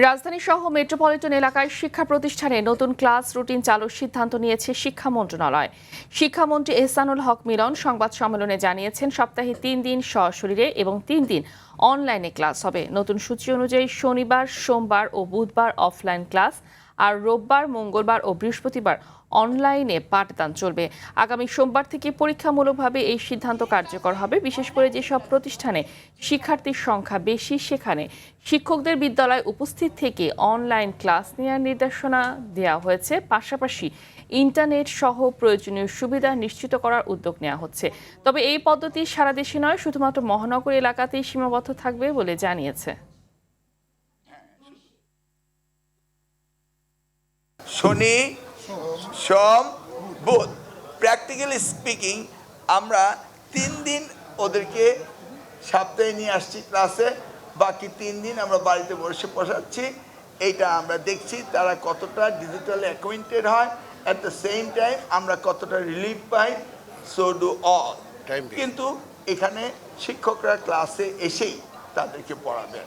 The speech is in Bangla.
রাজধানী সহ মেট্রোপলিটন এলাকায় শিক্ষা প্রতিষ্ঠানে নতুন ক্লাস রুটিন চালুর সিদ্ধান্ত নিয়েছে শিক্ষা মন্ত্রণালয়। শিক্ষামন্ত্রী এহসানুল হক মিলন সংবাদ সম্মেলনে জানিয়েছেন, সপ্তাহে 3 দিন সশরীরে এবং 3 দিন অনলাইনে ক্লাস হবে। নতুন সূচি অনুযায়ী শনিবার, সোমবার ও বুধবার অফলাইন ক্লাস, আর রোববার, মঙ্গলবার ও বৃহস্পতিবার অনলাইনে পাঠদান চলবে। আগামী সোমবার থেকে পরীক্ষামূলকভাবে এই সিদ্ধান্ত কার্যকর হবে। বিশেষ করে যেসব প্রতিষ্ঠানে শিক্ষার্থীর সংখ্যা বেশি, সেখানে শিক্ষকদের বিদ্যালয়ে উপস্থিত থেকে অনলাইন ক্লাস নেওয়ার নির্দেশনা দেওয়া হয়েছে। পাশাপাশি ইন্টারনেট সহ প্রয়োজনীয় সুবিধা নিশ্চিত করার উদ্যোগ নেওয়া হচ্ছে। তবে এই পদ্ধতি সারা দেশে নয়, শুধুমাত্র মহানগর এলাকাতেই সীমাবদ্ধ থাকবে বলে জানিয়েছে। শনি, সোম, বুধ প্র্যাকটিক্যালি স্পিকিং আমরা 3 দিন ওদেরকে সপ্তাহে নিয়ে আসছি ক্লাসে, বাকি 3 দিন আমরা বাড়িতে বসে বসাচ্ছি। এইটা আমরা দেখছি তারা কতটা ডিজিটাল অ্যাকোয়েন্টেড হয়, অ্যাট দ্য সেম টাইম আমরা কতটা relief pi. So do all. কিন্তু এখানে শিক্ষকরা ক্লাসে এসেই তাদেরকে পড়াবেন।